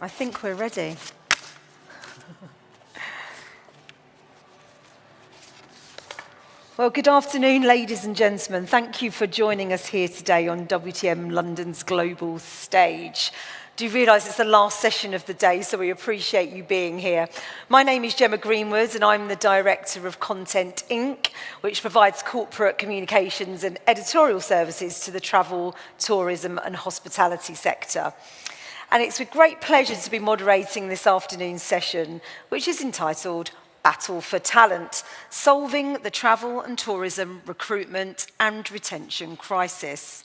I think we're ready. Well, good afternoon, ladies and gentlemen. Thank you for joining us here today on WTM London's global stage. Do you realise it's the last session of the day, so we appreciate you being here. My name is Gemma Greenwood, and I'm the Director of Content Inc., which provides corporate communications and editorial services to the travel, tourism and hospitality sector. And it's with great pleasure to be moderating this afternoon's session, which is entitled Battle for Talent, Solving the Travel and Tourism Recruitment and Retention Crisis.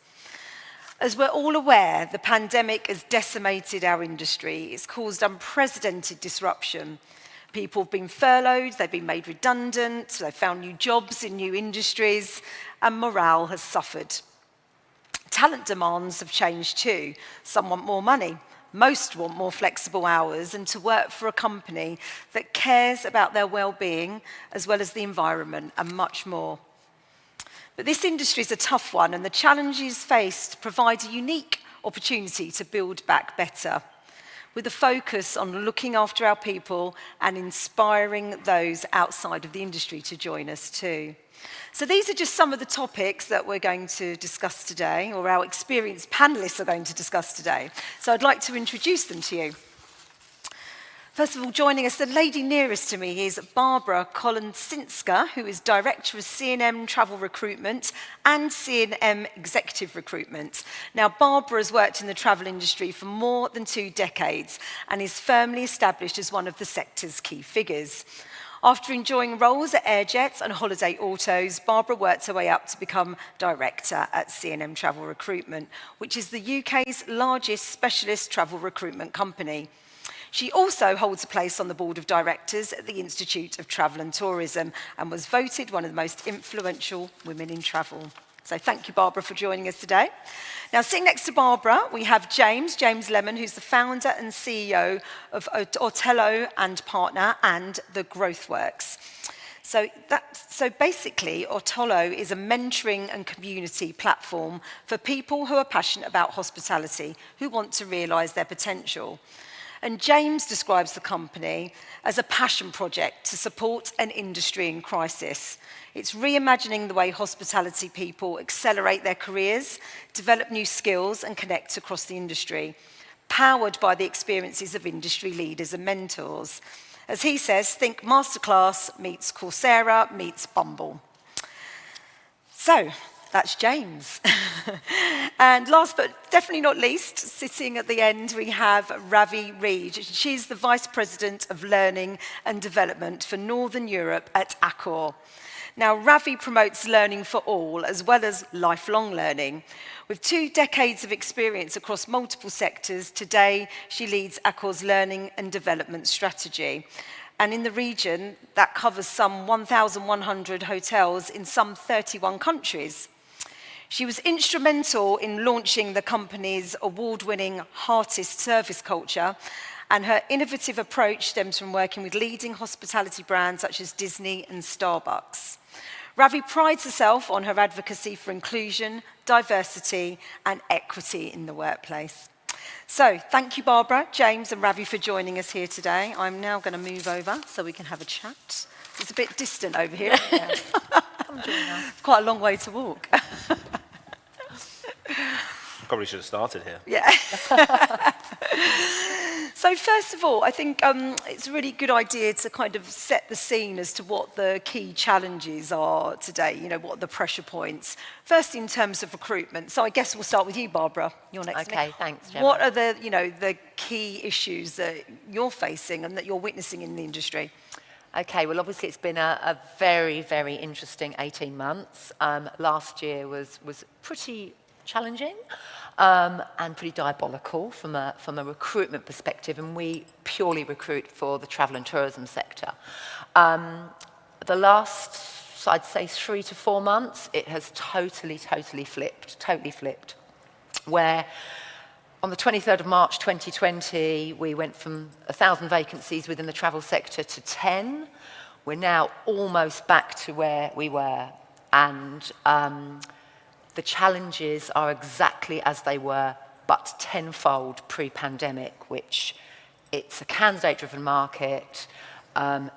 As we're all aware, the pandemic has decimated our industry. It's caused unprecedented disruption. People have been furloughed, they've been made redundant, they've found new jobs in new industries, and morale has suffered. Talent demands have changed too. Some want more money. Most want more flexible hours and to work for a company that cares about their well-being as well as the environment and much more. But this industry is a tough one, and the challenges faced provide a unique opportunity to build back better, with a focus on looking after our people and inspiring those outside of the industry to join us too. So these are just some of the topics that we're going to discuss today, or our experienced panellists are going to discuss today. So I'd like to introduce them to you. First of all, joining us, the lady nearest to me is Barbara Kolinsinska, who is Director of C&M Travel Recruitment and C&M Executive Recruitment. Now, Barbara has worked in the travel industry for more than 2 decades and is firmly established as one of the sector's key figures. After enjoying roles at Airjets and Holiday Autos, Barbara worked her way up to become Director at C&M Travel Recruitment, which is the UK's largest specialist travel recruitment company. She also holds a place on the board of directors at the Institute of Travel and Tourism and was voted one of the most influential women in travel. So thank you, Barbara, for joining us today. Now, sitting next to Barbara, we have James Lemon, who's the founder and CEO of Otello and Partner and The GrowthWorks. So basically, Otello is a mentoring and community platform for people who are passionate about hospitality, who want to realise their potential. And James describes the company as a passion project to support an industry in crisis. It's reimagining the way hospitality people accelerate their careers, develop new skills and connect across the industry, powered by the experiences of industry leaders and mentors. As he says, think Masterclass meets Coursera meets Bumble. So, that's James. And last but definitely not least, sitting at the end, we have Ravi Reed. She's the Vice President of Learning and Development for Northern Europe at Accor. Now, Ravi promotes learning for all, as well as lifelong learning. With 2 decades of experience across multiple sectors, today she leads Accor's learning and development strategy. And in the region, that covers some 1,100 hotels in some 31 countries. She was instrumental in launching the company's award-winning Heartist service culture, and her innovative approach stems from working with leading hospitality brands such as Disney and Starbucks. Ravi prides herself on her advocacy for inclusion, diversity, and equity in the workplace. So, thank you, Barbara, James, and Ravi for joining us here today. I'm now going to move over so we can have a chat. It's a bit distant over here. Yeah. Come join us. Quite a long way to walk. Probably should have started here. Yeah. So first of all, I think it's a really good idea to kind of set the scene as to what the key challenges are today, what are the pressure points. First, in terms of recruitment. So I guess we'll start with you, Barbara. You're next. Okay, thanks, Gemma. What are the key issues that you're facing and that you're witnessing in the industry? Okay, well, obviously it's been a very, very interesting 18 months. Last year was pretty challenging and pretty diabolical from a recruitment perspective, and we purely recruit for the travel and tourism sector. The last, I'd say, 3 to 4 months, it has totally flipped, where on the 23rd of March 2020, we went from 1,000 vacancies within the travel sector to 10. We're now almost back to where we were, and the challenges are exactly as they were, but tenfold pre-pandemic, which it's a candidate-driven market.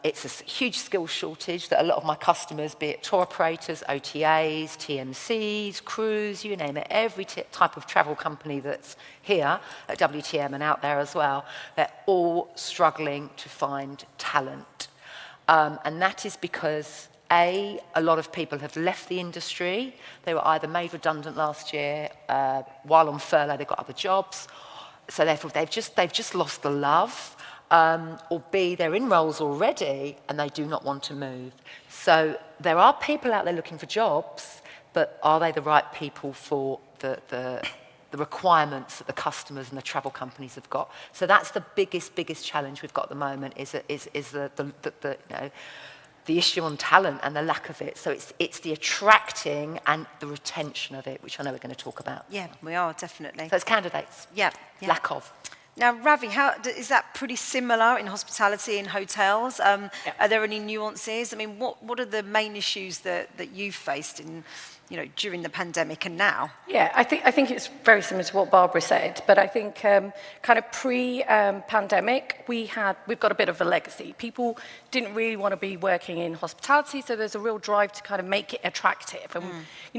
It's a huge skill shortage that a lot of my customers, be it tour operators, OTAs, TMCs, cruise, you name it, every type of travel company that's here at WTM and out there as well, they're all struggling to find talent. And that is because, A, a lot of people have left the industry. They were either made redundant last year, while on furlough, they've got other jobs. So therefore, they've just lost the love. Or B, they're in roles already and they do not want to move. So there are people out there looking for jobs, but are they the right people for the requirements that the customers and the travel companies have got? So that's the biggest challenge we've got at the moment is the issue on talent and the lack of it. So it's the attracting and the retention of it, which I know we're going to talk about. Yeah, we are, definitely. So it's candidates. Yeah. Lack of. Now, Ravi, is that pretty similar in hospitality and hotels? Are there any nuances? I mean, what are the main issues that you've faced during the pandemic and now? Yeah, I think it's very similar to what Barbara said, but I think kind of pre-pandemic, we've got a bit of a legacy. People didn't really want to be working in hospitality, so there's a real drive to kind of make it attractive. And,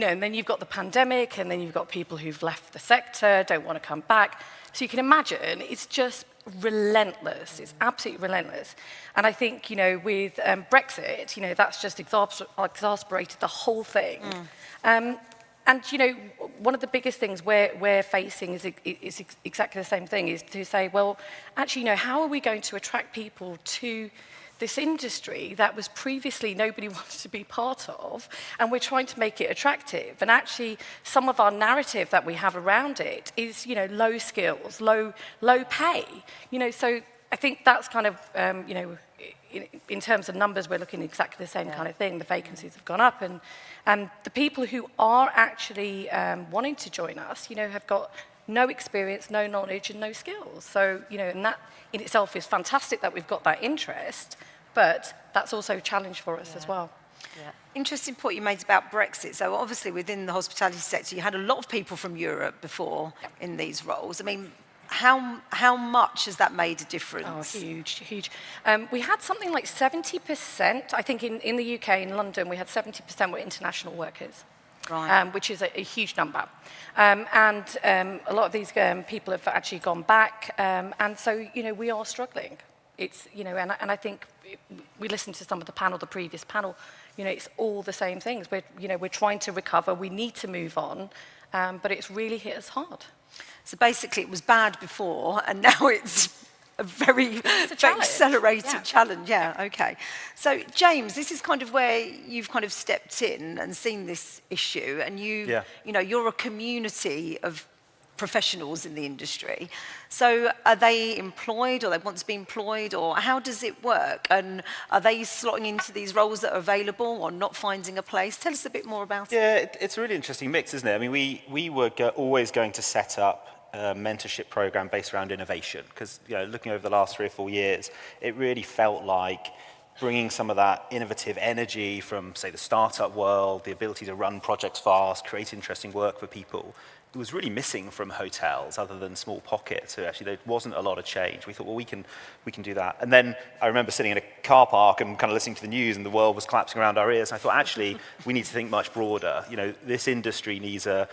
and then you've got the pandemic, and then you've got people who've left the sector, don't want to come back. So you can imagine it's just relentless. It's absolutely relentless. And I think, with Brexit, that's just exasperated the whole thing. And, one of the biggest things we're facing is exactly the same thing, is to say, well, actually, how are we going to attract people to this industry that was previously nobody wanted to be part of, and we're trying to make it attractive. And actually, some of our narrative that we have around it is, low skills, low pay. So I think that's kind of, in terms of numbers, we're looking at exactly the same kind of thing. The vacancies have gone up, and the people who are actually wanting to join us, have got no experience, no knowledge, and no skills. So, and that in itself is fantastic that we've got that interest, but that's also a challenge for us as well. Yeah. Interesting point you made about Brexit. So obviously within the hospitality sector, you had a lot of people from Europe before in these roles. I mean, how much has that made a difference? Oh, huge. We had something like 70%, I think in the UK, in London, we had 70% were international workers. Right. Which is a huge number. And a lot of these people have actually gone back. And so, we are struggling. It's, and I think we listened to some of the previous panel, it's all the same things. We're trying to recover. We need to move on. But it's really hit us hard. So basically it was bad before, and now it's a very accelerated challenge. Yeah, okay. So James, this is kind of where you've kind of stepped in and seen this issue, and you're a community of professionals in the industry. So are they employed, or they want to be employed, or how does it work? And are they slotting into these roles that are available or not finding a place? Tell us a bit more about it. Yeah, it's a really interesting mix, isn't it? I mean, we were always going to set up a mentorship program based around innovation, because looking over the last 3 or 4 years, it really felt like bringing some of that innovative energy from, say, the startup world, the ability to run projects fast, create interesting work for people, it was really missing from hotels, other than small pockets. So actually there wasn't a lot of change. We thought, well, we can do that. And then I remember sitting in a car park and kind of listening to the news, and the world was collapsing around our ears. And I thought, actually, we need to think much broader. This industry needs a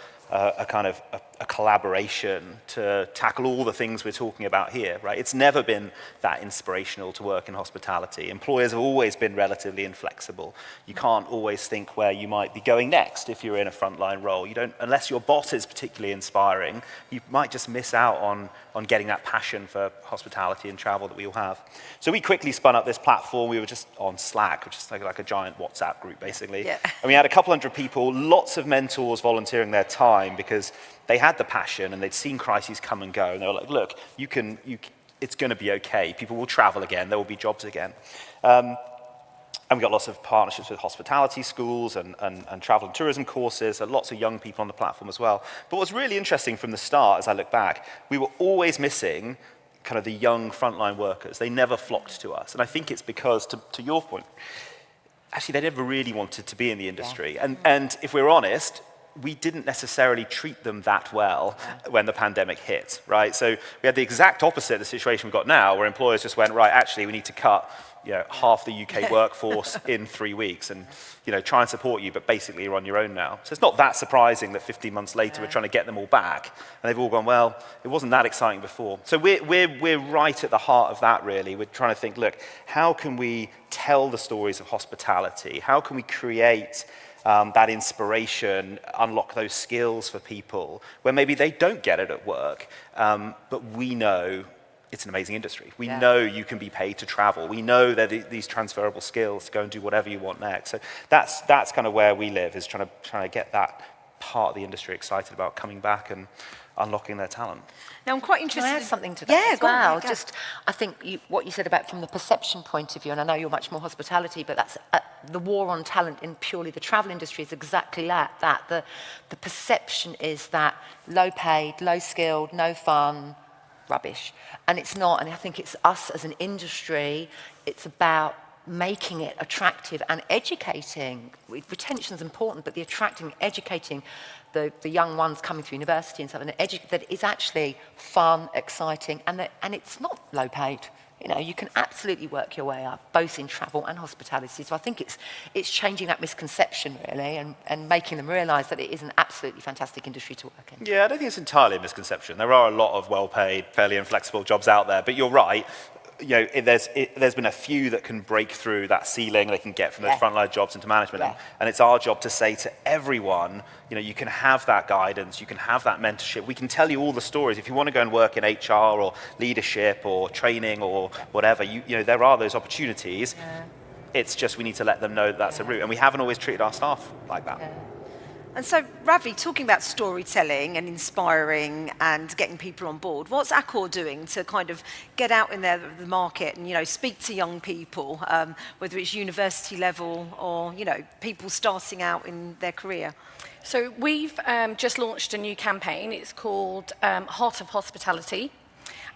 kind of a collaboration to tackle all the things we're talking about here, right? It's never been that inspirational to work in hospitality. Employers have always been relatively inflexible. You can't always think where you might be going next if you're in a frontline role. You don't, unless your boss is particularly inspiring, you might just miss out on getting that passion for hospitality and travel that we all have. So we quickly spun up this platform. We were just on Slack, which is like a giant WhatsApp group, basically. Yeah. And we had a couple hundred people, lots of mentors volunteering their time, because they had the passion and they'd seen crises come and go, and they were like, look, it's going to be okay. People will travel again. There will be jobs again. And we got lots of partnerships with hospitality schools and travel and tourism courses, and lots of young people on the platform as well. But what's really interesting from the start, as I look back, we were always missing kind of the young frontline workers. They never flocked to us. And I think it's because, to your point, actually they never really wanted to be in the industry. And if we're honest, we didn't necessarily treat them that well when the pandemic hit, right? So we had the exact opposite of the situation we've got now, where employers just went, right, actually, we need to cut half the UK workforce in 3 weeks and, try and support you, but basically you're on your own now. So it's not that surprising that 15 months later we're trying to get them all back, and they've all gone, well, it wasn't that exciting before. So we're right at the heart of that, really. We're trying to think, look, how can we tell the stories of hospitality? How can we create that inspiration, unlock those skills for people where maybe they don't get it at work, but we know it's an amazing industry. We know you can be paid to travel. We know that these transferable skills to go and do whatever you want next. So that's kind of where we live, is trying to get that part of the industry excited about coming back and unlocking their talent. Now, I'm quite interested. Can I add something to that as go well? on, go. Just, I think what you said about from the perception point of view, and I know you're much more hospitality, but that's the war on talent in purely the travel industry is exactly that. The perception is that low paid, low skilled, no fun, rubbish. And it's not, and I think it's us as an industry, it's about making it attractive and educating. Retention is important, but the attracting, educating the young ones coming through university and stuff, and that is actually fun, exciting, and it's not low paid. You can absolutely work your way up, both in travel and hospitality. So I think it's changing that misconception, really, and making them realise that it is an absolutely fantastic industry to work in. Yeah, I don't think it's entirely a misconception. There are a lot of well-paid, fairly inflexible jobs out there, but you're right. There's been a few that can break through that ceiling they can get from those frontline jobs into management, and it's our job to say to everyone, you can have that guidance, you can have that mentorship. We can tell you all the stories. If you want to go and work in HR or leadership or training or whatever, there are those opportunities. It's just we need to let them know that that's a route, and we haven't always treated our staff like that. And so, Ravi, talking about storytelling and inspiring and getting people on board, what's Accor doing to kind of get out in the market and, speak to young people, whether it's university level or, people starting out in their career? So we've just launched a new campaign. It's called Heart of Hospitality.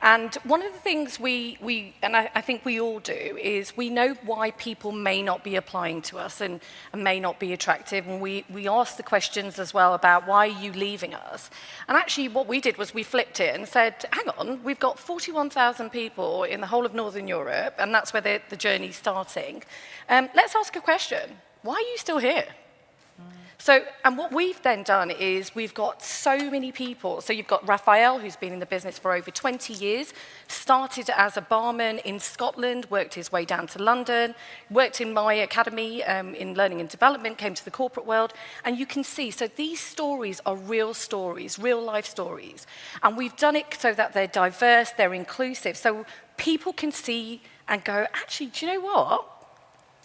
And one of the things I think we all do, is we know why people may not be applying to us and may not be attractive. And we ask the questions as well about why are you leaving us? And actually what we did was we flipped it and said, hang on, we've got 41,000 people in the whole of Northern Europe, and that's where the journey's starting. Let's ask a question. Why are you still here? So, and what we've then done is we've got so many people. So you've got Raphael, who's been in the business for over 20 years, started as a barman in Scotland, worked his way down to London, worked in my academy in learning and development, came to the corporate world. And you can see, so these stories are real stories, real life stories. And we've done it so that they're diverse, they're inclusive. So people can see and go, actually, do you know what?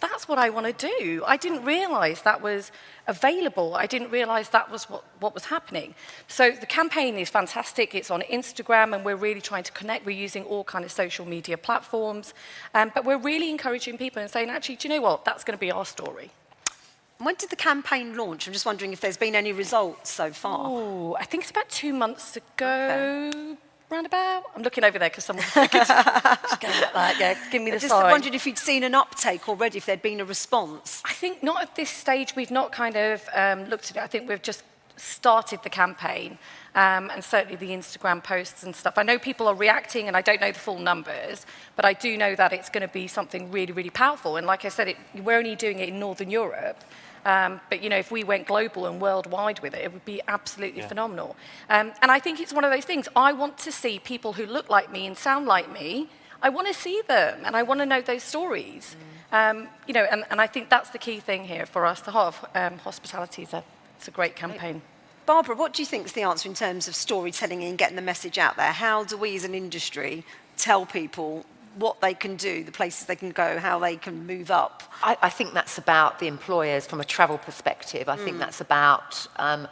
That's what I want to do. I didn't realise that was available. I didn't realise that was what was happening. So the campaign is fantastic. It's on Instagram, and we're really trying to connect. We're using all kind of social media platforms. But we're really encouraging people and saying, actually, do you know what? That's going to be our story. When did the campaign launch? I'm just wondering if there's been any results so far. Oh, I think it's about 2 months ago. Okay. Roundabout. I'm looking over there because someone's just going like that. Yeah, give me the sign. I just wondered if you'd seen an uptake already, if there'd been a response. I think not at this stage. We've not kind of looked at it. I think we've just started the campaign, and certainly the Instagram posts and stuff. I know people are reacting, and I don't know the full numbers, but I do know that it's going to be something really, really powerful. And like I said, we're only doing it in Northern Europe. But, if we went global and worldwide with it, it would be absolutely phenomenal. And I think it's one of those things. I want to see people who look like me and sound like me. I want to see them, and I want to know those stories. And I think that's the key thing here for us. The Heart of Hospitality it's a great campaign. Barbara, what do you think is the answer in terms of storytelling and getting the message out there? How do we as an industry tell people what they can do, the places they can go, how they can move up? I think that's about the employers from a travel perspective. I think that's about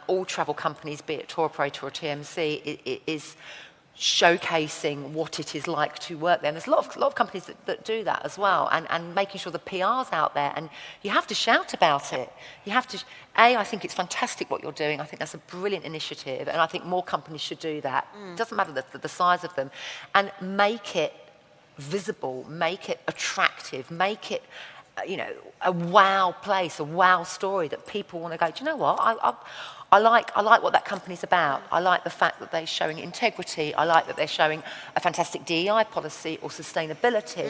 all travel companies, be it tour operator or TMC, it is showcasing what it is like to work there. And there's a lot of companies that do that as well, and making sure the PR's out there. And you have to shout about it. You have to, I think it's fantastic what you're doing. I think that's a brilliant initiative, and I think more companies should do that. It doesn't matter the size of them. And make it visible, make it attractive, make it, a wow place, a wow story that people want to go, do you know what? I like what that company's about. I like the fact that they're showing integrity. I like that they're showing a fantastic DEI policy or sustainability.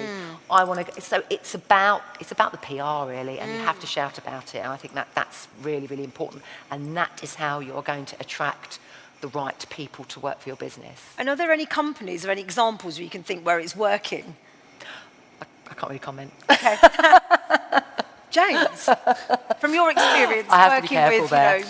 I want to. So it's about the PR really, and you have to shout about it. And I think that's really, really important. And that is how you're going to attract the right people to work for your business. And are there any companies or any examples where you can think where it's working? I can't really comment. Okay. James, from your experience I have to be working careful with, there.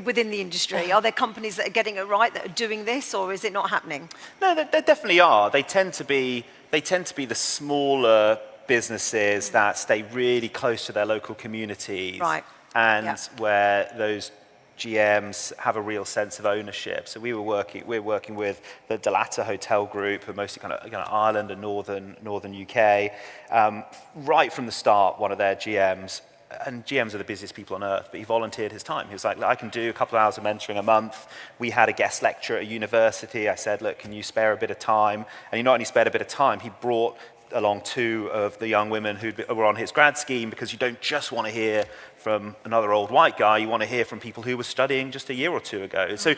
within the industry, are there companies that are getting it right, that are doing this, or is it not happening? No, there definitely are. They tend to be the smaller businesses that stay really close to their local communities, Right. and where those GMs have a real sense of ownership. So we're working with the Delata Hotel Group, who are mostly kind of Ireland and northern UK. Right from the start, one of their GMs, and GMs are the busiest people on earth, but he volunteered his time. He was like, I can do a couple of hours of mentoring a month. We had a guest lecture at a university. I said, look, can you spare a bit of time? And he not only spared a bit of time, he brought along 2 of the young women who were on his grad scheme, because you don't just want to hear from another old white guy, you want to hear from people who were studying just a year or 2 ago. So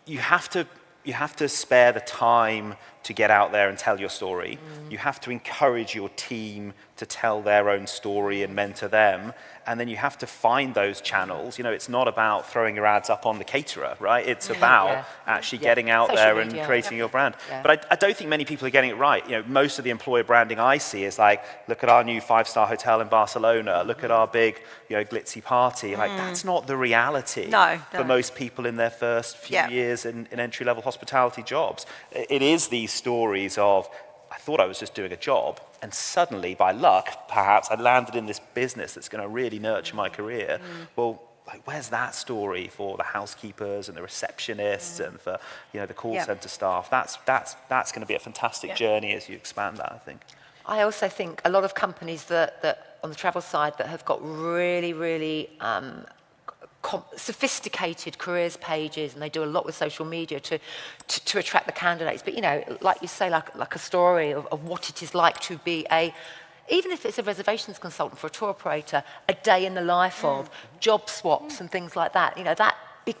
you have to spare the time to get out there and tell your story. You have to encourage your team to tell their own story and mentor them. And then you have to find those channels. It's not about throwing your ads up on the caterer, right? It's about actually getting out Social there media. and creating your brand. Yeah. But I don't think many people are getting it right. Most of the employer branding I see is like, look at our new 5-star hotel in Barcelona, look at our big, glitzy party. Like, that's not the reality for most people in their first few years in entry-level hospitality jobs. It is these stories of, I thought I was just doing a job, and suddenly, by luck, perhaps, I landed in this business that's going to really nurture my career. Well, like, where's that story for the housekeepers and the receptionists and for the call center staff? That's going to be a fantastic journey as you expand that, I think. I also think a lot of companies that on the travel side that have got really, really sophisticated careers pages, and they do a lot with social media to attract the candidates. But like you say, like a story of what it is like to be even if it's a reservations consultant for a tour operator, a day in the life of job swaps and things like that.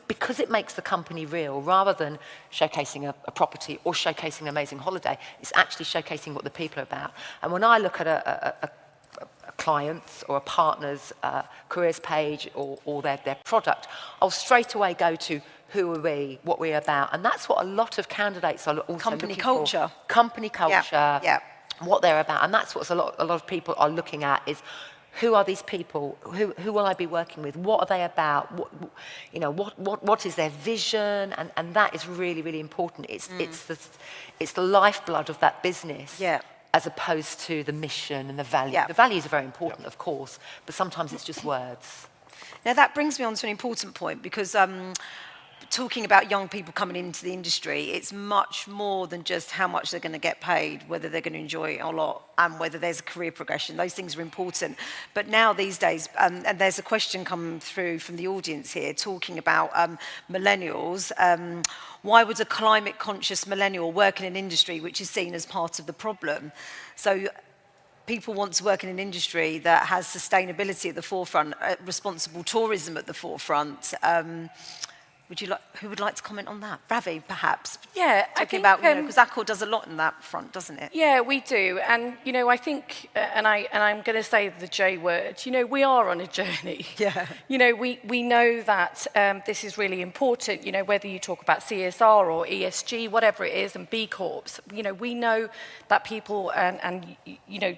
Because it makes the company real, rather than showcasing a property or showcasing an amazing holiday, it's actually showcasing what the people are about. And when I look at a client's or a partner's careers page or their product, I'll straight away go to who are we, what we're about. And that's what a lot of candidates are also Company looking culture. for. Company culture, Yeah. what they're about. And that's what a lot of people are looking at is, who are these people? Who will I be working with? What are they about? What is their vision? And that is really, really important. It's the lifeblood of that business. Yeah. As opposed to the mission and the value. Yeah. The values are very important, of course, but sometimes it's just words. Now that brings me on to an important point, because talking about young people coming into the industry, it's much more than just how much they're going to get paid, whether they're going to enjoy it or not, and whether there's a career progression. Those things are important. But now these days, and there's a question come through from the audience here talking about millennials. Why would a climate-conscious millennial work in an industry which is seen as part of the problem? So people want to work in an industry that has sustainability at the forefront, responsible tourism at the forefront. Who would like to comment on that? Ravi, perhaps? Yeah, I Talking think, about, because Accor does a lot in that front, doesn't it? Yeah, we do. And, I think, and I'm going to say the J word, we are on a journey. Yeah. We know that this is really important, whether you talk about CSR or ESG, whatever it is, and B Corps. We know that people and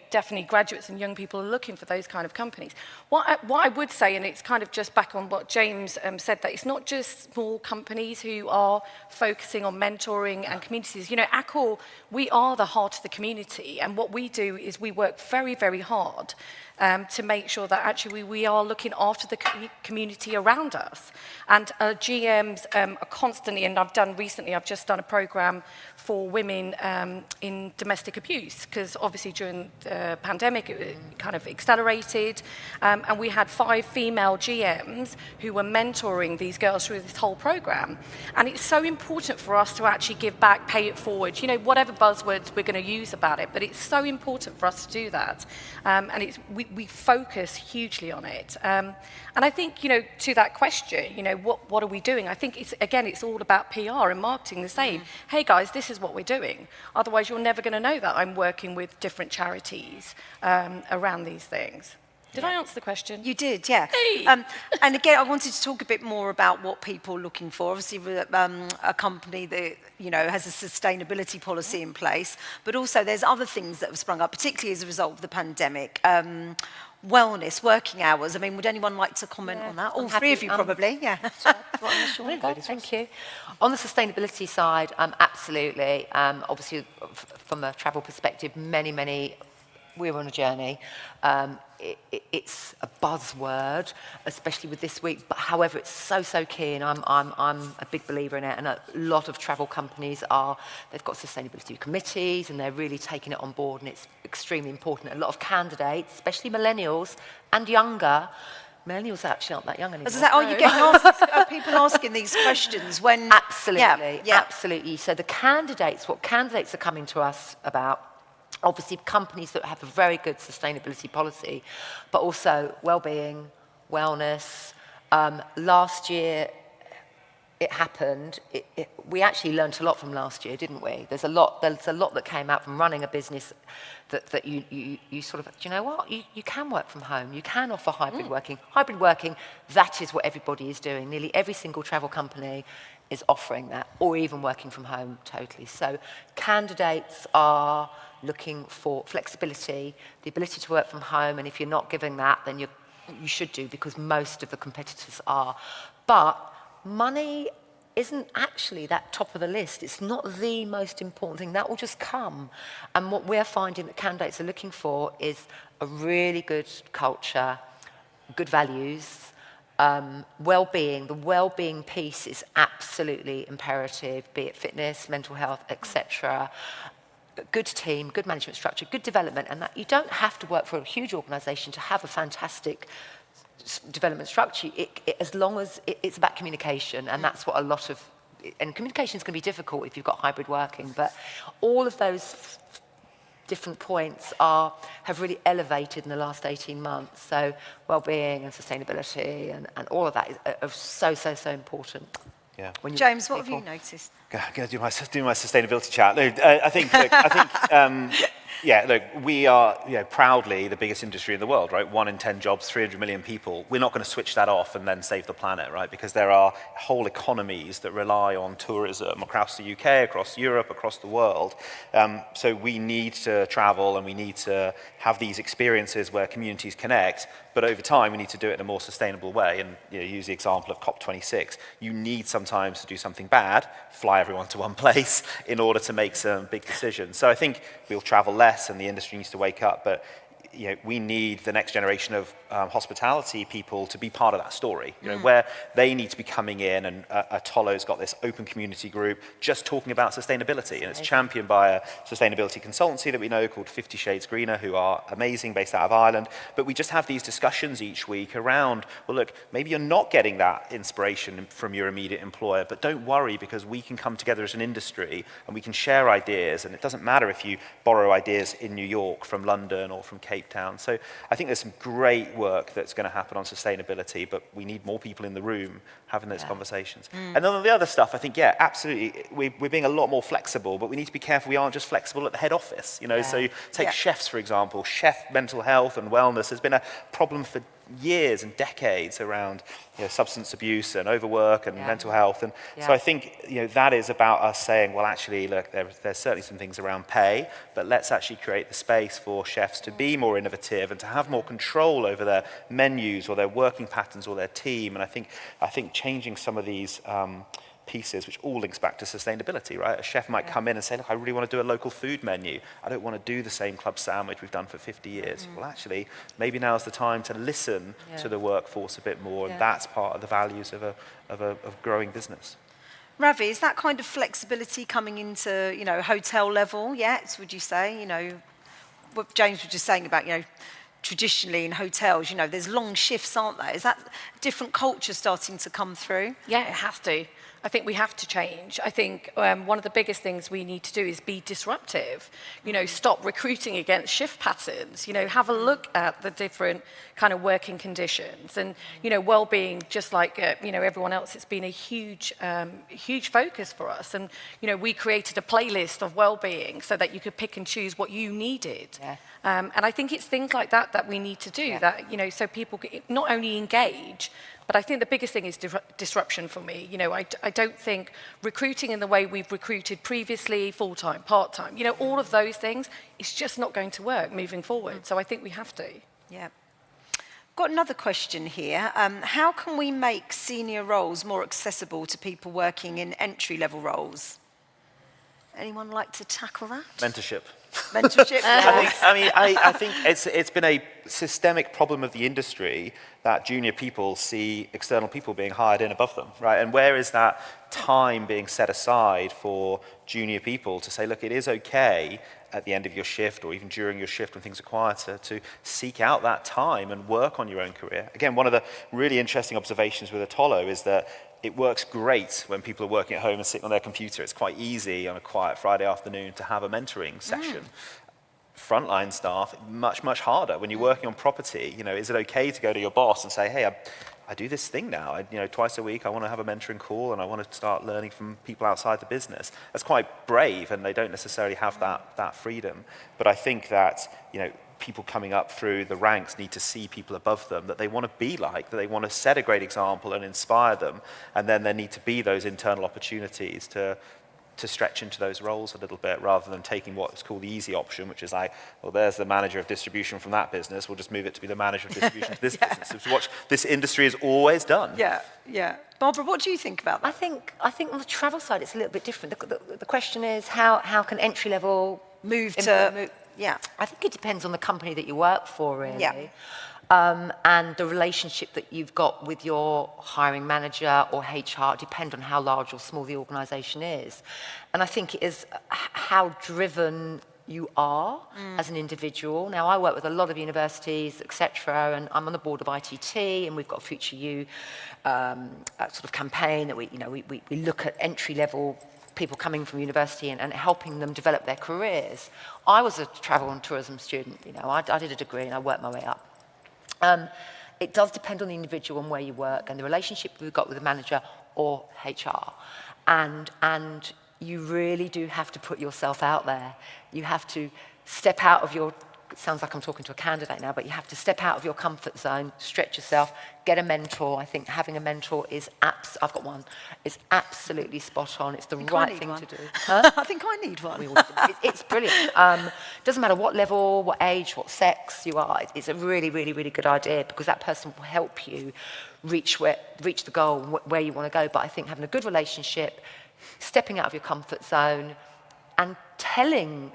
definitely graduates and young people are looking for those kind of companies. What I would say, and it's kind of just back on what James said, that it's not just small companies who are focusing on mentoring and communities. Accor, we are the heart of the community, and what we do is we work very, very hard to make sure that actually we are looking after the community around us. And GMs are constantly, and I've just done a program for women in domestic abuse, because obviously during the pandemic it kind of accelerated, and we had 5 female GMs who were mentoring these girls through this whole whole program. And it's so important for us to actually give back, pay it forward, you know, whatever buzzwords we're going to use about it, but it's so important for us to do that. And we focus hugely on it. And I think, you know, to that question, you know, what are we doing? I think it's all about PR and marketing the same. Hey guys, this is what we're doing. Otherwise you're never going to know that I'm working with different charities around these things. Did I answer the question? You did, yeah. Hey. And again, I wanted to talk a bit more about what people are looking for. Obviously, we're a company that, you know, has a sustainability policy in place, but also there's other things that have sprung up, particularly as a result of the pandemic. Wellness, working hours. I mean, would anyone like to comment on that? All three of you probably, yeah. Thank you. On the sustainability side, absolutely. Obviously, from a travel perspective, we're on a journey. It's a buzzword, especially with this week. But however, it's so key, and I'm a big believer in it. And a lot of travel companies they've got sustainability committees, and they're really taking it on board, and it's extremely important. A lot of candidates, especially millennials and younger. Millennials actually aren't that young anymore. Are you getting asked, are people asking these questions when? Absolutely, absolutely. So what candidates are coming to us about. Obviously, companies that have a very good sustainability policy, but also well-being, wellness. Last year, it happened. We actually learnt a lot from last year, didn't we? There's a lot that came out from running a business that you sort of, do you know what? You can work from home. You can offer hybrid working. Hybrid working, that is what everybody is doing. Nearly every single travel company is offering that, or even working from home totally. So candidates are looking for flexibility, the ability to work from home, and if you're not giving that, then you should do, because most of the competitors are. But money isn't actually that top of the list. It's not the most important thing. That will just come. And what we're finding that candidates are looking for is a really good culture, good values, well-being. The well-being piece is absolutely imperative, be it fitness, mental health, etc. Good team, good management structure, good development, and that you don't have to work for a huge organisation to have a fantastic development structure, as long as it's about communication, and that's what and communication is going to be difficult if you've got hybrid working, but all of those different points have really elevated in the last 18 months. So well-being and sustainability and all of that are so important. Yeah. James, what have you noticed? I'm going to do my sustainability chat. No, I think we are proudly the biggest industry in the world, right? 1 in 10 jobs, 300 million people. We're not going to switch that off and then save the planet, right? Because there are whole economies that rely on tourism across the UK, across Europe, across the world. So we need to travel, and we need to have these experiences where communities connect. But over time, we need to do it in a more sustainable way. And use the example of COP26. You need sometimes to do something bad, fly everyone to one place in order to make some big decisions. So I think we'll travel less, and the industry needs to wake up. But we need the next generation of hospitality people to be part of that story, where they need to be coming in, and Atolo's got this open community group just talking about sustainability, and it's championed by a sustainability consultancy that we know called 50 Shades Greener, who are amazing, based out of Ireland. But we just have these discussions each week around, well, look, maybe you're not getting that inspiration from your immediate employer, but don't worry, because we can come together as an industry and we can share ideas, and it doesn't matter if you borrow ideas in New York from London or from Cape Town. So I think there's some great work that's going to happen on sustainability, but we need more people in the room having those conversations. And then on the other stuff, I think, absolutely, we're being a lot more flexible, but we need to be careful we aren't just flexible at the head office. So take chefs, for example. Chef mental health and wellness has been a problem for years and decades around substance abuse and overwork and mental health. And so I think that is about us saying, well, actually, look, there's certainly some things around pay, but let's actually create the space for chefs to be more innovative and to have more control over their menus or their working patterns or their team. And I think changing some of these pieces, which all links back to sustainability, right? A chef might come in and say, look, I really want to do a local food menu. I don't want to do the same club sandwich we've done for 50 years. Well, actually, maybe now's the time to listen to the workforce a bit more, and that's part of the values of a growing business. Ravi, is that kind of flexibility coming into, hotel level yet, would you say? What James was just saying about, traditionally in hotels, you know, there's long shifts, aren't there? Is that different culture starting to come through? Yeah, it has to. I think we have to change. I think one of the biggest things we need to do is be disruptive. You know, stop recruiting against shift patterns. You know, have a look at the different kind of working conditions. And, you know, well-being, just like, you know, everyone else, it's been a huge, huge focus for us. And, you know, we created a playlist of well-being so that you could pick and choose what you needed. Yeah. And I think it's things like that that we need to do, that, you know, so people can not only engage, but I think the biggest thing is disruption for me. You know, I don't think recruiting in the way we've recruited previously, full-time, part-time, you know, all of those things, it's just not going to work moving forward. So I think we have to. Yeah. Got another question here. How can we make senior roles more accessible to people working in entry-level roles? Anyone like to tackle that? Mentorship. Mentorship. Yes. I think it's been a systemic problem of the industry that junior people see external people being hired in above them, right? And where is that time being set aside for junior people to say, look, it is okay at the end of your shift or even during your shift when things are quieter to seek out that time and work on your own career. Again, one of the really interesting observations with Atollo is that it works great when people are working at home and sitting on their computer. It's quite easy on a quiet Friday afternoon to have a mentoring session. Frontline staff, much, much harder. When you're working on property, you know, is it okay to go to your boss and say, hey, I do this thing now. You know, twice a week I want to have a mentoring call and I want to start learning from people outside the business. That's quite brave, and they don't necessarily have that freedom. But I think that, you know, people coming up through the ranks need to see people above them that they want to be like, that they want to set a great example and inspire them. And then there need to be those internal opportunities to stretch into those roles a little bit, rather than taking what's called the easy option, which is like, well, there's the manager of distribution from that business, we'll just move it to be the manager of distribution to this business. It's what this industry has always done. Yeah, yeah. Barbara, what do you think about that? I think on the travel side it's a little bit different. The question is how can entry level Move to, yeah. I think it depends on the company that you work for, really. Yeah. And the relationship that you've got with your hiring manager or HR depend on how large or small the organisation is. And I think it is how driven you are as an individual. Now, I work with a lot of universities, etc., and I'm on the board of ITT, and we've got a Future You sort of campaign that we look at entry-level people coming from university and helping them develop their careers. I was a travel and tourism student. You know, I did a degree and I worked my way up. It does depend on the individual and where you work and the relationship we've got with the manager or HR. And you really do have to put yourself out there. You have to step out of your, it sounds like I'm talking to a candidate now, but you have to step out of your comfort zone, stretch yourself, get a mentor. I think having a mentor is, I've got one, is absolutely spot on. It's the right thing to do. Huh? I think I need one. It's brilliant. Doesn't matter what level, what age, what sex you are. It's a really, really, really good idea, because that person will help you reach the goal, where you want to go. But I think having a good relationship, stepping out of your comfort zone, and telling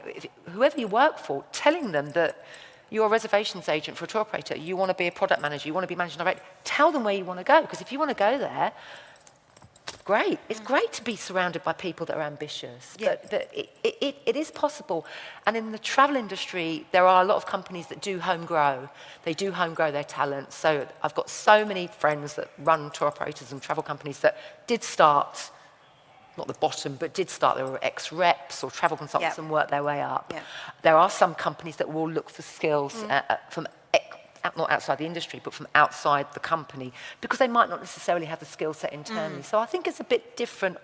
whoever you work for, telling them that you're a reservations agent for a tour operator, you want to be a product manager, you want to be managing director, tell them where you want to go. Because if you want to go there, great. It's great to be surrounded by people that are ambitious. Yeah. But it is possible. And in the travel industry, there are a lot of companies that do home grow. They do home grow their talent. So I've got so many friends that run tour operators and travel companies that did start, not the bottom, but did start, they were ex-reps or travel consultants and worked their way up. Yeah. There are some companies that will look for skills from not outside the industry, but from outside the company, because they might not necessarily have the skill set internally. So I think it's a bit different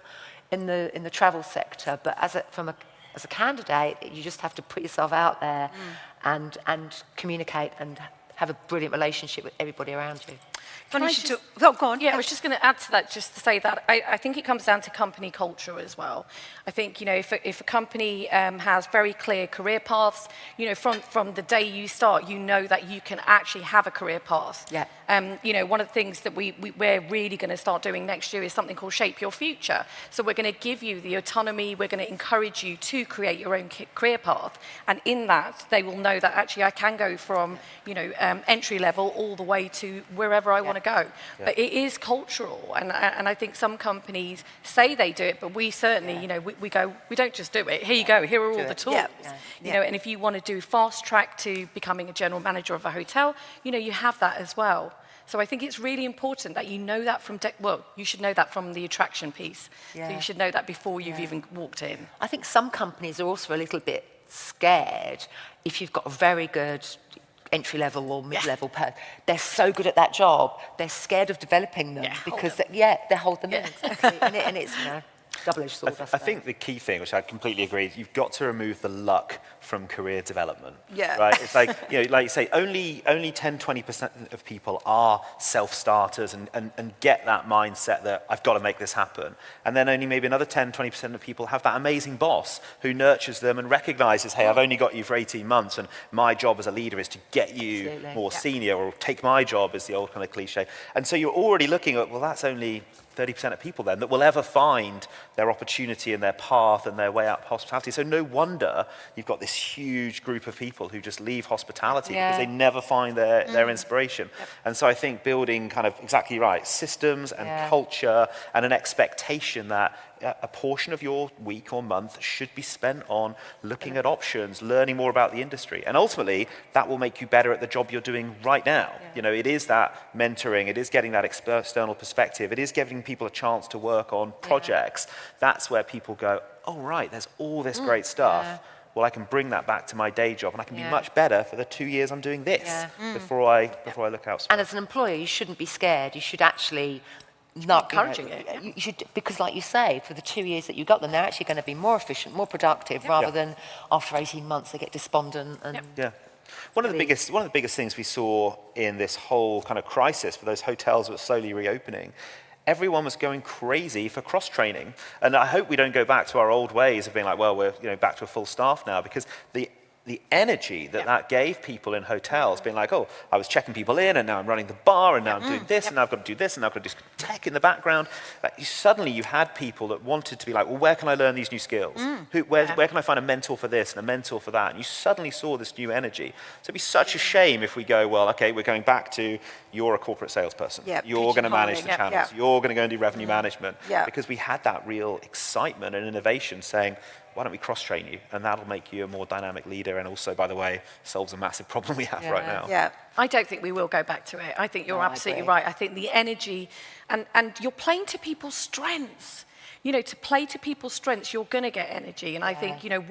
in the travel sector, but as a candidate, you just have to put yourself out there and communicate and have a brilliant relationship with everybody around you. Go on. Yeah, I was just going to add to that, just to say that I think it comes down to company culture as well. I think, you know, if a company has very clear career paths, you know, from the day you start, you know that you can actually have a career path. Yeah. You know, one of the things that we're really going to start doing next year is something called Shape Your Future. So we're going to give you the autonomy, we're going to encourage you to create your own career path. And in that, they will know that actually I can go from, you know, entry level all the way to wherever I want to go. But it is cultural, and I think some companies say they do it, but we certainly, you know, we go, we don't just do it. Here you go. Here are all the tools. You know, and if you want to do fast track to becoming a general manager of a hotel, you know, you have that as well. So I think it's really important that you know that from, well, you should know that from the attraction piece. So you should know that before you've even walked in. I think some companies are also a little bit scared if you've got a very good entry-level or mid-level person. They're so good at that job, they're scared of developing them because, they hold them in. Exactly. And it's, you know, double-edged sword. I think the key thing, which I completely agree, is you've got to remove the luck from career development. Right? It's like, you know, like you say, only 10, 20% of people are self-starters and get that mindset that I've got to make this happen. And then only maybe another 10, 20% of people have that amazing boss who nurtures them and recognizes, hey, I've only got you for 18 months and my job as a leader is to get you more senior, or take my job, is the old kind of cliche. And so you're already looking at, well, that's only 30% of people then that will ever find their opportunity and their path and their way out of hospitality. So no wonder you've got this huge group of people who just leave hospitality because they never find their inspiration. And so I think building kind of, exactly right, systems and culture and an expectation that a portion of your week or month should be spent on looking at options, learning more about the industry. And ultimately, that will make you better at the job you're doing right now. You know, it is that mentoring, it is getting that external perspective, it is giving people a chance to work on projects. That's where people go, oh, right, there's all this great stuff. Well, I can bring that back to my day job and I can be much better for the 2 years I'm doing this before I look elsewhere. And as an employer, you shouldn't be scared. You should actually not encouraging it. You should, because like you say, for the 2 years that you got them, they're actually going to be more efficient, more productive, rather than after 18 months they get despondent. And One of the biggest things we saw in this whole kind of crisis for those hotels that were slowly reopening, everyone was going crazy for cross-training. And I hope we don't go back to our old ways of being like, well, we're back to a full staff now, because the energy that gave people in hotels, being like, oh, I was checking people in, and now I'm running the bar, and now I'm doing this, and now I've got to do this, and now I've got to do tech in the background. Like, suddenly you had people that wanted to be like, well, where can I learn these new skills? Where can I find a mentor for this and a mentor for that? And you suddenly saw this new energy. So it'd be such a shame if we go, well, okay, we're going back to, you're a corporate salesperson. You're going to manage the channels. You're going to go and do revenue management. Because we had that real excitement and innovation saying, why don't we cross-train you? And that'll make you a more dynamic leader, and also, by the way, solves a massive problem we have right now. I don't think we will go back to it. I think you're absolutely right. I think the energy, and you're playing to people's strengths. You know, to play to people's strengths, you're going to get energy. And I think, you know,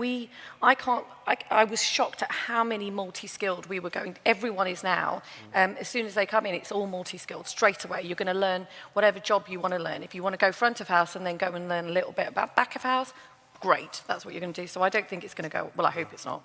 I was shocked at how many multi-skilled we were going. Everyone is now. As soon as they come in, it's all multi-skilled straight away. You're going to learn whatever job you want to learn. If you want to go front of house and then go and learn a little bit about back of house, great, that's what you're going to do. So I don't think it's going to go, well, I hope it's not.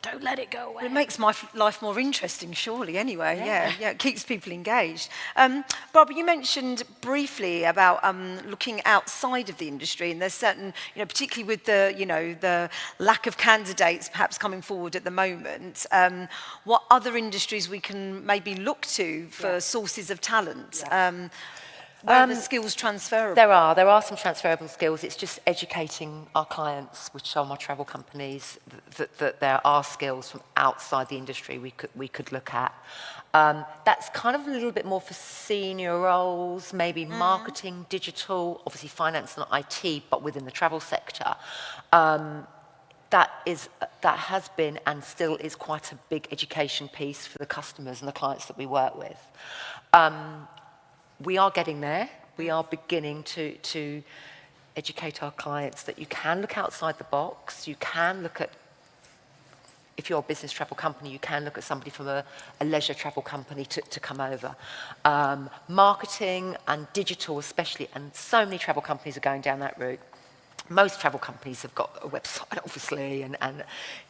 Don't let it go away. It makes my life more interesting, surely, anyway. It keeps people engaged. Barbara, you mentioned briefly about looking outside of the industry, and there's certain, you know, particularly with the lack of candidates perhaps coming forward at the moment, what other industries we can maybe look to for sources of talent? Where are the skills transferable? There are some transferable skills. It's just educating our clients, which are my travel companies, that there are skills from outside the industry we could look at. That's kind of a little bit more for senior roles, maybe marketing, digital, obviously finance and IT, but within the travel sector. That has been and still is quite a big education piece for the customers and the clients that we work with. We are getting there. We are beginning to educate our clients that you can look outside the box. You can look at, if you're a business travel company, you can look at somebody from a leisure travel company to come over. Marketing and digital especially, and so many travel companies are going down that route. Most travel companies have got a website, obviously, and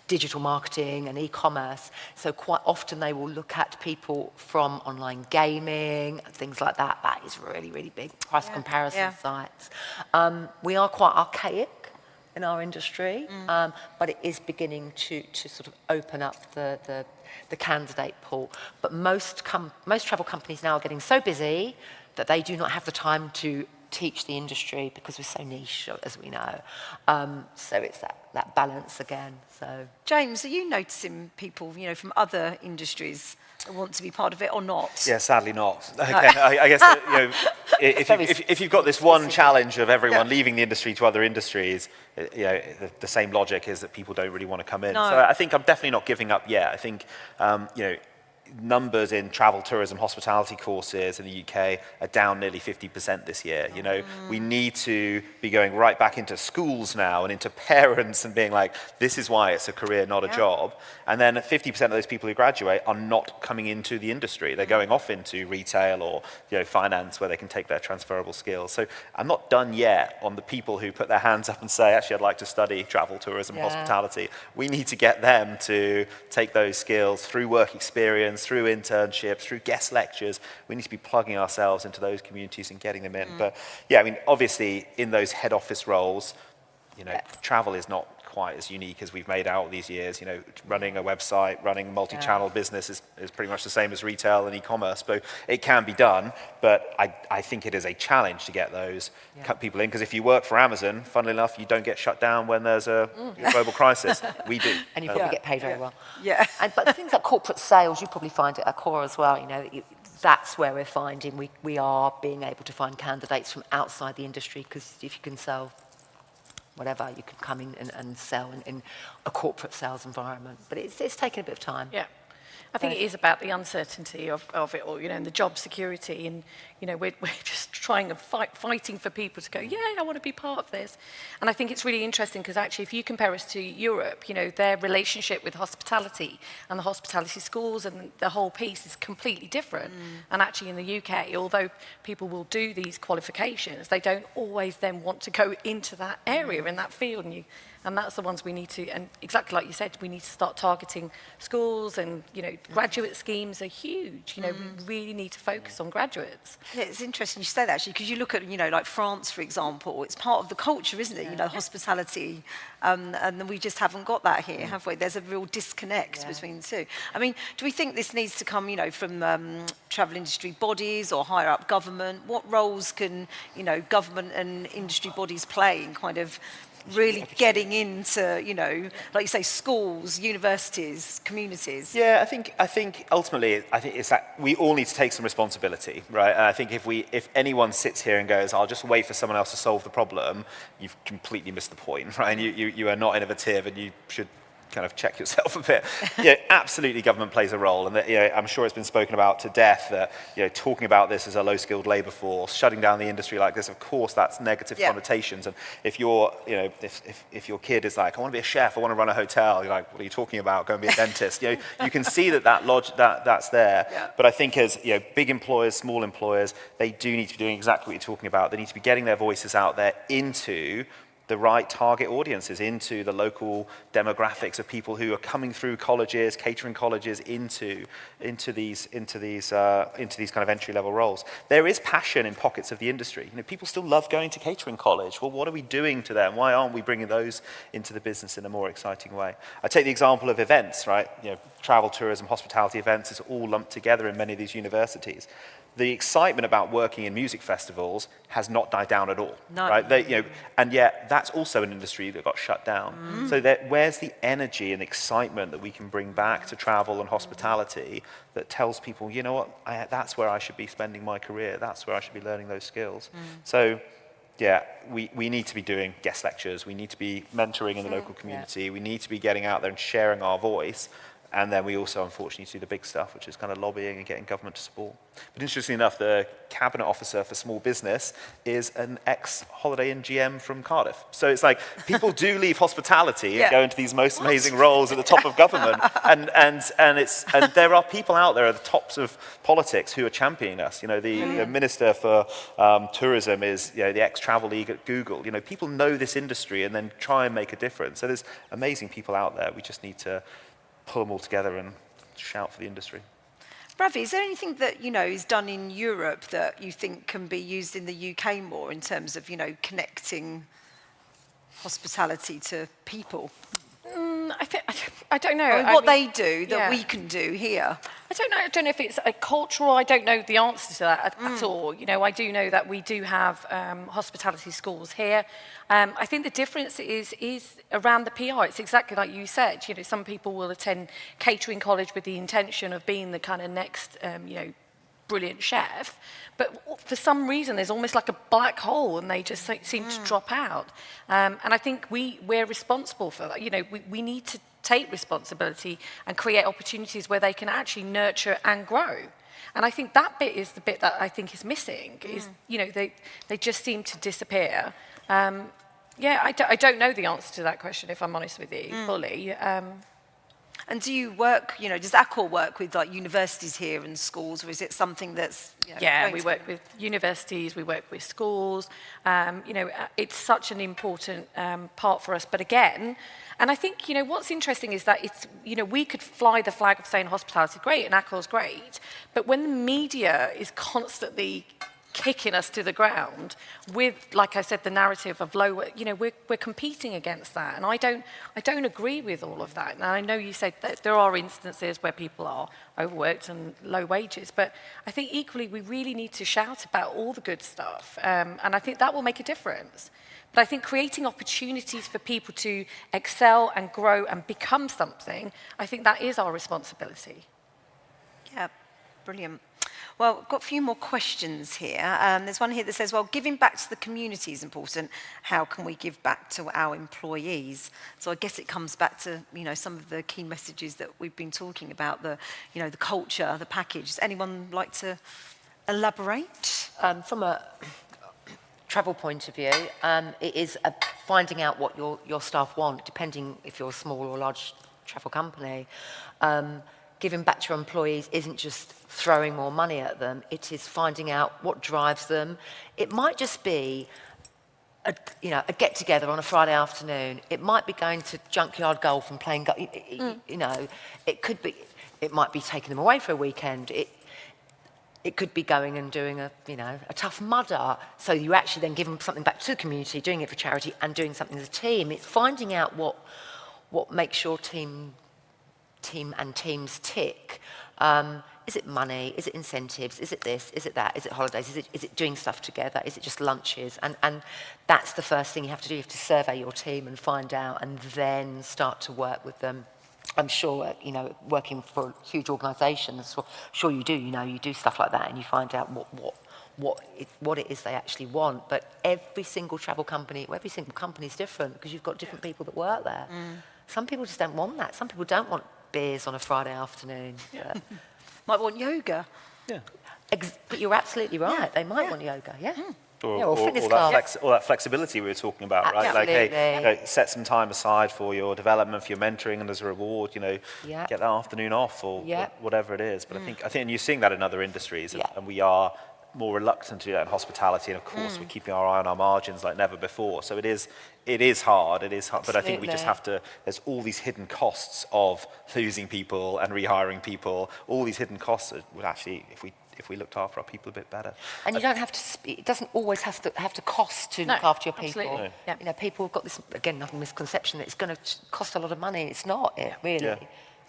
digital marketing and e-commerce. So quite often they will look at people from online gaming and things like that. That is really, really big. Price comparison sites. We are quite archaic in our industry, but it is beginning to sort of open up the candidate pool. But most travel companies now are getting so busy that they do not have the time to teach the industry because we're so niche, as we know. So it's that balance again. So James, are you noticing people, from other industries that want to be part of it or not? Yeah, sadly not. Again, I guess that, if you've got this one challenge of everyone leaving the industry to other industries, the same logic is that people don't really want to come in. No. So I think I'm definitely not giving up yet. I think numbers in travel, tourism, hospitality courses in the UK are down nearly 50% this year. We need to be going right back into schools now and into parents and being like, this is why it's a career, not a job. And then 50% of those people who graduate are not coming into the industry. They're going off into retail or finance where they can take their transferable skills. So I'm not done yet on the people who put their hands up and say, actually, I'd like to study travel, tourism, hospitality. We need to get them to take those skills through work experience, through internships, through guest lectures. We need to be plugging ourselves into those communities and getting them in. But yeah, I mean, obviously in those head office roles, travel is not quite as unique as we've made out these years. Running a website, running multi-channel business is pretty much the same as retail and e-commerce, but it can be done. But I think it is a challenge to get those people in, because if you work for Amazon, funnily enough, you don't get shut down when there's a global crisis. We do. and you probably get paid very well. Yeah. But things like corporate sales, you probably find at Accor as well. That's where we're finding we are being able to find candidates from outside the industry, because if you can sell whatever, you can come in and sell in a corporate sales environment. But it's taken a bit of time. Yeah. I think it is about the uncertainty of it all, and the job security, and we're just trying and fighting for people to go, I want to be part of this. And I think it's really interesting because actually, if you compare us to Europe, their relationship with hospitality and the hospitality schools and the whole piece is completely different. And actually, in the UK, although people will do these qualifications, they don't always then want to go into that area in that field. And that's the ones we need to, and exactly like you said, we need to start targeting schools, and graduate schemes are huge. We really need to focus on graduates. Yeah, it's interesting you say that, actually, because you look at, like France, for example, it's part of the culture, isn't it? Hospitality, and we just haven't got that here, have we? There's a real disconnect between the two. I mean, do we think this needs to come, from travel industry bodies or higher up government? What roles can, government and industry bodies play in kind of really getting into, like you say, schools, universities, communities? Yeah, I think ultimately, it's that we all need to take some responsibility, right? And I think if anyone sits here and goes, I'll just wait for someone else to solve the problem, you've completely missed the point, right? And you are not innovative, and you should kind of check yourself a bit. Absolutely, government plays a role, and I'm sure it's been spoken about to death that talking about this as a low-skilled labour force, shutting down the industry like this, of course, that's negative connotations. And if you're, if your kid is like, I want to be a chef, I want to run a hotel, you're like, what are you talking about? Go and be a dentist. You can see that's there. Yeah. But I think as big employers, small employers, they do need to be doing exactly what you're talking about. They need to be getting their voices out there into the right target audiences, into the local demographics of people who are coming through colleges, catering colleges, into these kind of entry-level roles. There is passion in pockets of the industry. People still love going to catering college. Well, what are we doing to them? Why aren't we bringing those into the business in a more exciting way? I take the example of events, right? Travel, tourism, hospitality events is all lumped together in many of these universities. The excitement about working in music festivals has not died down at all, right? And yet that's also an industry that got shut down. So where's the energy and excitement that we can bring back to travel and hospitality that tells people, you know what, that's where I should be spending my career. That's where I should be learning those skills. So yeah, we need to be doing guest lectures. We need to be mentoring in the local community. We need to be getting out there and sharing our voice. And then we also, unfortunately, do the big stuff, which is kind of lobbying and getting government to support. But interestingly enough, the cabinet officer for small business is an ex-Holiday Inn GM from Cardiff. So it's like people do leave hospitality and go into these most amazing roles at the top of government. And there are people out there at the tops of politics who are championing us. The minister for tourism is the ex-travel league at Google. People know this industry and then try and make a difference. So there's amazing people out there. We just need to pull them all together and shout for the industry. Ravi, is there anything that is done in Europe that you think can be used in the UK more in terms of connecting hospitality to people? I don't know. What they do that we can do here. I don't know if it's a cultural, I don't know the answer to that at all. You know, I do know that we do have hospitality schools here. I think the difference is around the PR. It's exactly like you said. You know, some people will attend catering college with the intention of being the kind of next, you know, brilliant chef, but for some reason there's almost like a black hole and they just seem to drop out. And I think we're responsible for that. You know, we need to take responsibility and create opportunities where they can actually nurture and grow. And I think that bit is the bit that I think is missing, is, you know, they just seem to disappear. Yeah, I don't know the answer to that question, if I'm honest with you, fully. And do you work, you know, does Accor work with like universities here and schools, or is it something that's... Yeah, we work with universities, we work with schools. You know, it's such an important part for us. But again, and I think, you know, what's interesting is that it's, you know, we could fly the flag of saying hospitality is great and Accor's great, but when the media is constantly kicking us to the ground with, like I said, the narrative of low, you know, we're competing against that, and I don't agree with all of that. And I know you said that there are instances where people are overworked and low wages, but I think equally we really need to shout about all the good stuff, and I think that will make a difference. But I think creating opportunities for people to excel and grow and become something, I think that is our responsibility. Yeah, brilliant. Well, I've got a few more questions here. There's one here that says, well, giving back to the community is important. How can we give back to our employees? So I guess it comes back to, you know, some of the key messages that we've been talking about, the, you know, the culture, the package. Does anyone like to elaborate? From a travel point of view, it is finding out what your staff want, depending if you're a small or large travel company. Giving back to your employees isn't just throwing more money at them, it is finding out what drives them. It might just be a get-together on a Friday afternoon. It might be going to junkyard golf and playing golf. You know, it might be taking them away for a weekend. It could be going and doing a tough mudder. So you actually then give them something back to the community, doing it for charity and doing something as a team. It's finding out what makes your team and teams tick. Is it money? Is it incentives? Is it this? Is it that? Is it holidays? Is it doing stuff together? Is it just lunches? And that's the first thing you have to do. You have to survey your team and find out, and then start to work with them. I'm sure, you know, working for huge organisations, sure you do. You know, you do stuff like that, and you find out what it is they actually want. But every single travel company, every single company is different because you've got different people that work there. Some people just don't want that. Some people don't want beers on a Friday afternoon. Might want yoga. Yeah. But you're absolutely right. Yeah. They might want yoga, Or fitness class. Or that flexibility we were talking about, right? Absolutely. Like, hey, you know, set some time aside for your development, for your mentoring, and as a reward, you know, get that afternoon off or whatever it is. But I think and you're seeing that in other industries, and we are more reluctant to do that in hospitality, and of course we're keeping our eye on our margins like never before. So it is hard, but Absolutely. I think we just have to, there's all these hidden costs of losing people and rehiring people, all these hidden costs that would actually, if we looked after our people a bit better. And you don't have to, it doesn't always have to cost to look after your people. Absolutely. No. You know, people have got this, again, another misconception that it's going to cost a lot of money. It's not, really. Yeah.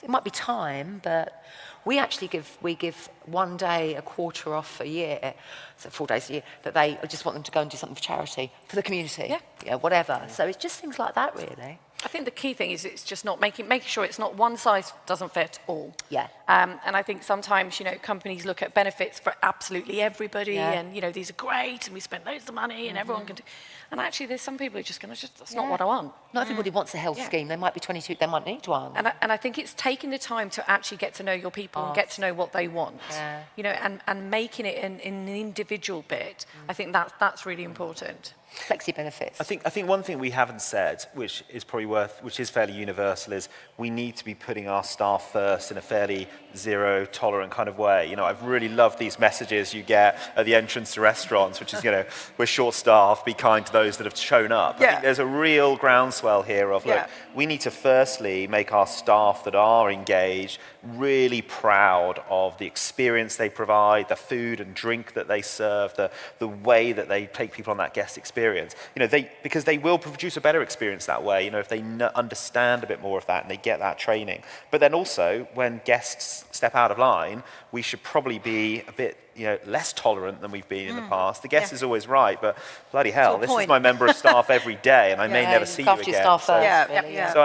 It might be time, but we actually give 1 day a quarter off a year, so 4 days a year, that they just want them to go and do something for charity, for the community, whatever. So it's just things like that, really. I think the key thing is it's just not making sure it's not one size doesn't fit all. Yeah. And I think sometimes, you know, companies look at benefits for absolutely everybody, and, you know, these are great, and we spend loads of money, and everyone can do. And actually, there's some people who are just going to that's not what I want. Not everybody wants a health scheme. They might be 22, they might need one. And I think it's taking the time to actually get to know your people and get to know what they want. Yeah. You know, and making it an individual bit. I think that's really important. Flexi benefits. I think one thing we haven't said, which is fairly universal, is we need to be putting our staff first in a fairly zero tolerant kind of way. You know, I've really loved these messages you get at the entrance to restaurants, which is, you know, we're short staffed, be kind to those that have shown up. I think there's a real groundswell here of, look, we need to firstly make our staff that are engaged really proud of the experience they provide, the food and drink that they serve, the way that they take people on that guest experience. experience. You know, because they will produce a better experience that way, you know, if they understand a bit more of that and they get that training. But then also, when guests step out of line, we should probably be a bit, you know, less tolerant than we've been in the past. The guest is always right, but bloody hell, this is my member of staff every day, and I may never see you Look after your again. staff first, really, So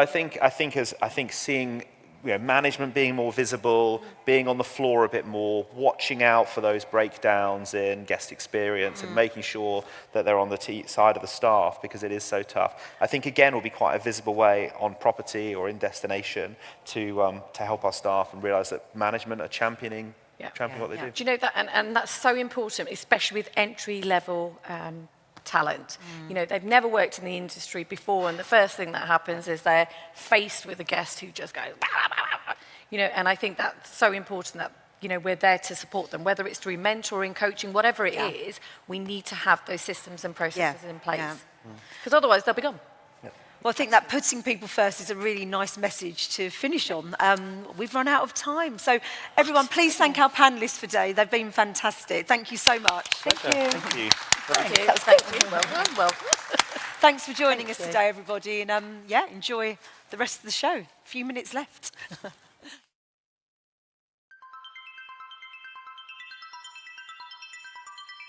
I think seeing, you know, management being more visible, being on the floor a bit more, watching out for those breakdowns in guest experience and making sure that they're on the side of the staff, because it is so tough. I think, again, will be quite a visible way on property or in destination to help our staff and realise that management are championing what they do. Do you know that? And that's so important, especially with entry-level talent. You know, they've never worked in the industry before, and the first thing that happens is they're faced with a guest who just goes, bah, bah, bah, bah. You know, and I think that's so important that, you know, we're there to support them, whether it's through mentoring, coaching, whatever it is, we need to have those systems and processes in place. Because otherwise they'll be gone. Well, I think that putting people first is a really nice message to finish on. We've run out of time. So everyone, please thank our panellists for today. They've been fantastic. Thank you so much. Thank you. Thank you. Well done. Well done. Thanks for joining us today, everybody. And enjoy the rest of the show. A few minutes left.